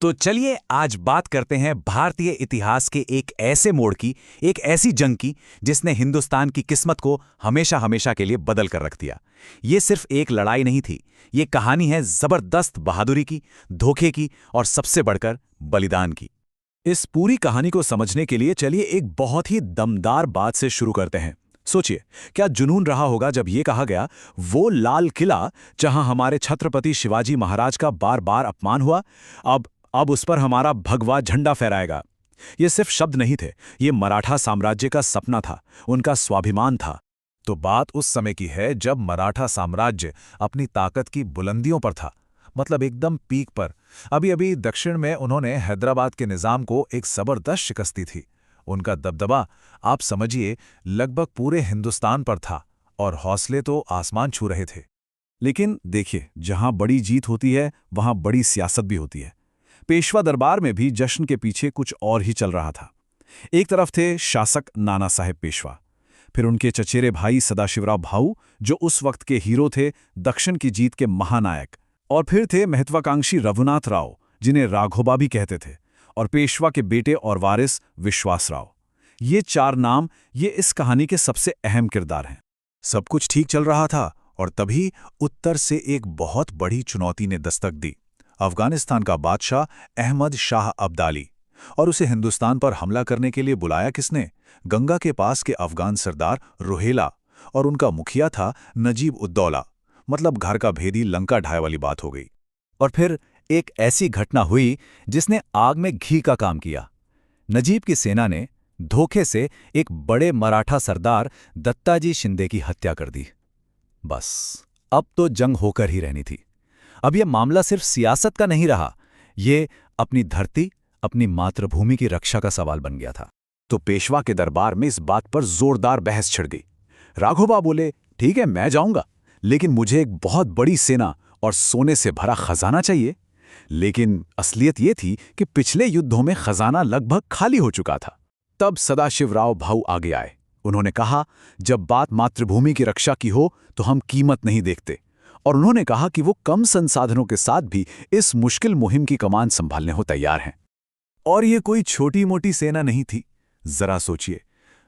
तो चलिए आज बात करते हैं भारतीय इतिहास के एक ऐसे मोड़ की, एक ऐसी जंग की जिसने हिंदुस्तान की किस्मत को हमेशा हमेशा के लिए बदल कर रख दिया। ये सिर्फ एक लड़ाई नहीं थी, ये कहानी है जबरदस्त बहादुरी की, धोखे की और सबसे बढ़कर बलिदान की। इस पूरी कहानी को समझने के लिए चलिए एक बहुत ही दमदार बात से शुरू करते हैं। सोचिए, क्या जुनून रहा होगा जब ये कहा गया, वो लाल किला जहां हमारे छत्रपति शिवाजी महाराज का बार बार अपमान हुआ, अब उस पर हमारा भगवा झंडा फहराएगा। ये सिर्फ शब्द नहीं थे, ये मराठा साम्राज्य का सपना था, उनका स्वाभिमान था। तो बात उस समय की है जब मराठा साम्राज्य अपनी ताकत की बुलंदियों पर था, मतलब एकदम पीक पर। अभी अभी दक्षिण में उन्होंने हैदराबाद के निजाम को एक जबरदस्त शिकस्त दी थी। उनका दबदबा, आप समझिए, लगभग पूरे हिंदुस्तान पर था और हौसले तो आसमान छू रहे थे। लेकिन देखिए, जहां बड़ी जीत होती है वहां बड़ी सियासत भी होती है। पेशवा दरबार में भी जश्न के पीछे कुछ और ही चल रहा था। एक तरफ थे शासक नाना साहेब पेशवा, फिर उनके चचेरे भाई सदाशिवराव भाऊ, जो उस वक्त के हीरो थे, दक्षिण की जीत के महानायक, और फिर थे महत्वाकांक्षी रघुनाथ राव, जिन्हें राघोबा भी कहते थे, और पेशवा के बेटे और वारिस विश्वासराव। ये चार नाम, ये इस कहानी के सबसे अहम किरदार हैं। सब कुछ ठीक चल रहा था और तभी उत्तर से एक बहुत बड़ी चुनौती ने दस्तक दी। अफगानिस्तान का बादशाह अहमद शाह अब्दाली। और उसे हिंदुस्तान पर हमला करने के लिए बुलाया किसने? गंगा के पास के अफगान सरदार रुहेला, और उनका मुखिया था नजीब उद्दौला। मतलब घर का भेदी लंका ढाए वाली बात हो गई। और फिर एक ऐसी घटना हुई जिसने आग में घी का काम किया। नजीब की सेना ने धोखे से एक बड़े मराठा सरदार दत्ताजी शिंदे की हत्या कर दी। बस, अब तो जंग होकर ही रहनी थी। अब यह मामला सिर्फ सियासत का नहीं रहा, ये अपनी धरती, अपनी मातृभूमि की रक्षा का सवाल बन गया था। तो पेशवा के दरबार में इस बात पर जोरदार बहस छिड़ गई। राघोबा बोले, ठीक है, मैं जाऊंगा, लेकिन मुझे एक बहुत बड़ी सेना और सोने से भरा खजाना चाहिए। लेकिन असलियत ये थी कि पिछले युद्धों में खजाना लगभग खाली हो चुका था। तब सदाशिवराव भाऊ आगे आए। उन्होंने कहा, जब बात मातृभूमि की रक्षा की हो तो हम कीमत नहीं देखते। और उन्होंने कहा कि वो कम संसाधनों के साथ भी इस मुश्किल मुहिम की कमान संभालने को तैयार हैं। और ये कोई छोटी मोटी सेना नहीं थी। जरा सोचिए,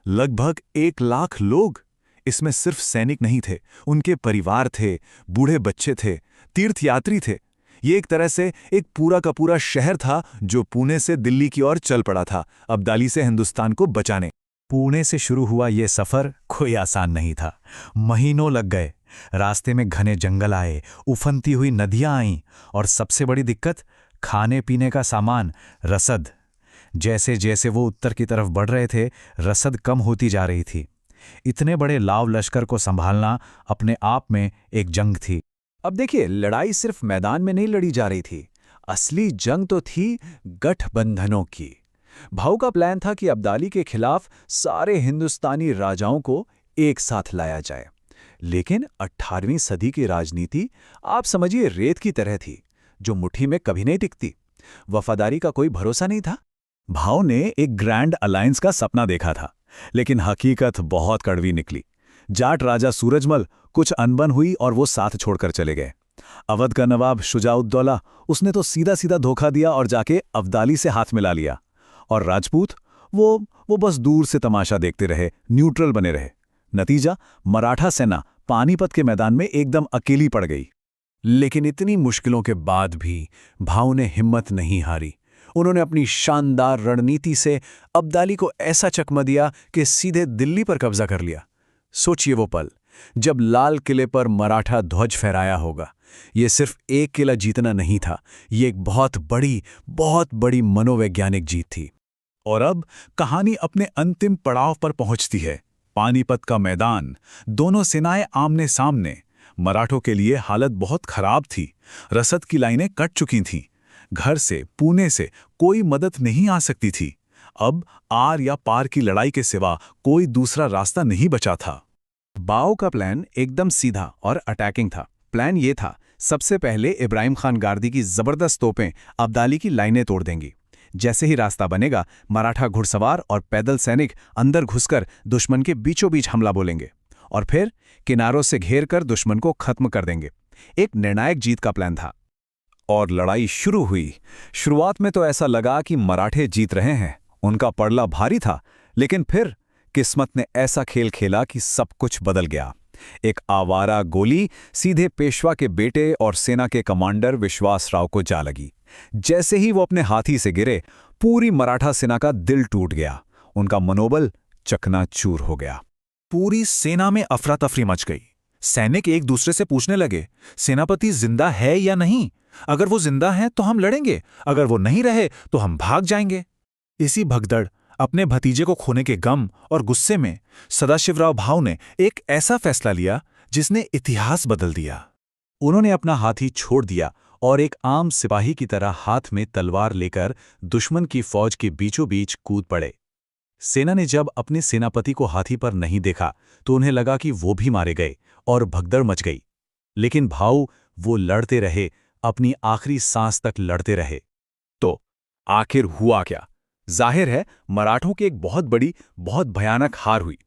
लगभग 1 लाख लोग। इसमें सिर्फ सैनिक नहीं थे, उनके परिवार थे, बूढ़े बच्चे थे, तीर्थयात्री थे। ये एक तरह से एक पूरा का पूरा शहर था जो पुणे से दिल्ली की ओर चल पड़ा था, अब्दाली से हिंदुस्तान को बचाने। पुणे से शुरू हुआ ये सफर कोई आसान नहीं था। महीनों लग गए। रास्ते में घने जंगल आए, उफनती हुई नदियां आईं, और सबसे बड़ी दिक्कत, खाने पीने का सामान, रसद। जैसे जैसे वो उत्तर की तरफ बढ़ रहे थे, रसद कम होती जा रही थी। इतने बड़े लाव लश्कर को संभालना अपने आप में एक जंग थी। अब देखिए, लड़ाई सिर्फ मैदान में नहीं लड़ी जा रही थी, असली जंग तो थी गठबंधनों की। भाऊ का प्लान था कि अब्दाली के खिलाफ सारे हिंदुस्तानी राजाओं को एक साथ लाया जाए। लेकिन 18वीं सदी की राजनीति, आप समझिए, रेत की तरह थी, जो मुट्ठी में कभी नहीं टिकती। वफादारी का कोई भरोसा नहीं था। भाव ने एक ग्रैंड अलायंस का सपना देखा था, लेकिन हकीकत बहुत कड़वी निकली। जाट राजा सूरजमल, कुछ अनबन हुई और वो साथ छोड़कर चले गए। अवध का नवाब शुजाउद्दौला, उसने तो सीधा सीधा धोखा दिया और जाके अब्दाली से हाथ मिला लिया। और राजपूत, वो बस दूर से तमाशा देखते रहे, न्यूट्रल बने रहे। नतीजा, मराठा सेना पानीपत के मैदान में एकदम अकेली पड़ गई। लेकिन इतनी मुश्किलों के बाद भी भाऊ ने हिम्मत नहीं हारी। उन्होंने अपनी शानदार रणनीति से अब्दाली को ऐसा चकमा दिया कि सीधे दिल्ली पर कब्जा कर लिया। सोचिए वो पल, जब लाल किले पर मराठा ध्वज फहराया होगा। ये सिर्फ एक किला जीतना नहीं था, ये एक बहुत बड़ी मनोवैज्ञानिक जीत थी। और अब कहानी अपने अंतिम पड़ाव पर पहुंचती है। पानीपत का मैदान, दोनों सेनाएं आमने सामने। मराठों के लिए हालत बहुत खराब थी, रसद की लाइनें कट चुकी थीं। घर से, पुणे से कोई मदद नहीं आ सकती थी। अब आर या पार की लड़ाई के सिवा कोई दूसरा रास्ता नहीं बचा था। भाऊ का प्लान एकदम सीधा और अटैकिंग था। प्लान ये था, सबसे पहले इब्राहिम खान गार्दी की जबरदस्त तोपें अब्दाली की लाइनें तोड़ देंगी। जैसे ही रास्ता बनेगा, मराठा घुड़सवार और पैदल सैनिक अंदर घुसकर दुश्मन के बीचों बीच हमला बोलेंगे और फिर किनारों से घेर कर दुश्मन को खत्म कर देंगे। एक निर्णायक जीत का प्लान था। और लड़ाई शुरू हुई। शुरुआत में तो ऐसा लगा कि मराठे जीत रहे हैं, उनका पड़ला भारी था, लेकिन फिर किस्मत ने ऐसा खेल खेला कि सब कुछ बदल गया। एक आवारा गोली सीधे पेशवा के बेटे और सेना के कमांडर विश्वासराव को जा लगी। जैसे ही वो अपने हाथी से गिरे, पूरी मराठा सेना का दिल टूट गया, उनका मनोबल चकनाचूर हो गया। पूरी सेना में अफरा तफरी मच गई। सैनिक एक दूसरे से पूछने लगे, सेनापति जिंदा है या नहीं? अगर वो जिंदा है तो हम लड़ेंगे, अगर वो नहीं रहे तो हम भाग जाएंगे। इसी भगदड़, अपने भतीजे को खोने के गम और गुस्से में सदाशिवराव भाऊ ने एक ऐसा फैसला लिया जिसने इतिहास बदल दिया। उन्होंने अपना हाथी छोड़ दिया और एक आम सिपाही की तरह हाथ में तलवार लेकर दुश्मन की फौज के बीचों बीच कूद पड़े। सेना ने जब अपने सेनापति को हाथी पर नहीं देखा तो उन्हें लगा कि वो भी मारे गए और भगदड़ मच गई। लेकिन भाऊ वो लड़ते रहे, अपनी आखिरी सांस तक लड़ते रहे। तो आखिर हुआ क्या? जाहिर है मराठों की एक बहुत बड़ी, बहुत भयानक हार हुई।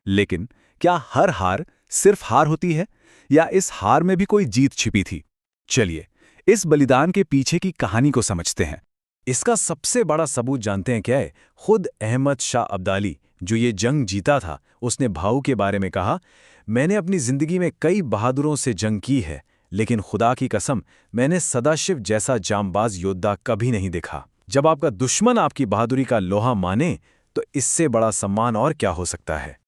लेकिन क्या हर हार सिर्फ हार होती है, या इस हार में भी कोई जीत छिपी थी? चलिए इस बलिदान के पीछे की कहानी को समझते हैं। इसका सबसे बड़ा सबूत जानते हैं क्या है? खुद अहमद शाह अब्दाली, जो ये जंग जीता था, उसने भाऊ के बारे में कहा, मैंने अपनी जिंदगी में कई बहादुरों से जंग की है, लेकिन खुदा की कसम मैंने सदाशिव जैसा जांबाज योद्धा कभी नहीं देखा। जब आपका दुश्मन आपकी बहादुरी का लोहा माने तो इससे बड़ा सम्मान और क्या हो सकता है।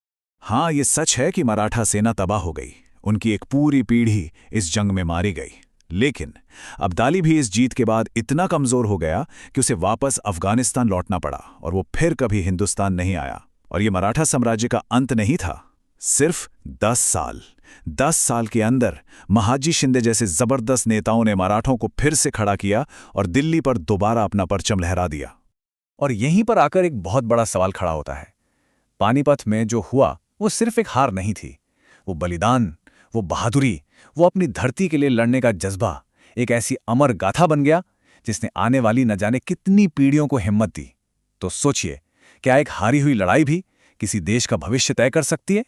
हाँ, ये सच है कि मराठा सेना तबाह हो गई, उनकी एक पूरी पीढ़ी इस जंग में मारी गई। लेकिन अब्दाली भी इस जीत के बाद इतना कमजोर हो गया कि उसे वापस अफगानिस्तान लौटना पड़ा और वो फिर कभी हिंदुस्तान नहीं आया। और ये मराठा साम्राज्य का अंत नहीं था, सिर्फ 10 साल के अंदर महाजी शिंदे जैसे जबरदस्त नेताओं ने मराठों को फिर से खड़ा किया और दिल्ली पर दोबारा अपना परचम लहरा दिया। और यहीं पर आकर एक बहुत बड़ा सवाल खड़ा होता है। पानीपत में जो हुआ वो सिर्फ एक हार नहीं थी, वो बलिदान, वो बहादुरी, वो अपनी धरती के लिए लड़ने का जज्बा एक ऐसी अमर गाथा बन गया जिसने आने वाली न जाने कितनी पीढ़ियों को हिम्मत दी। तो सोचिए, क्या एक हारी हुई लड़ाई भी किसी देश का भविष्य तय कर सकती है?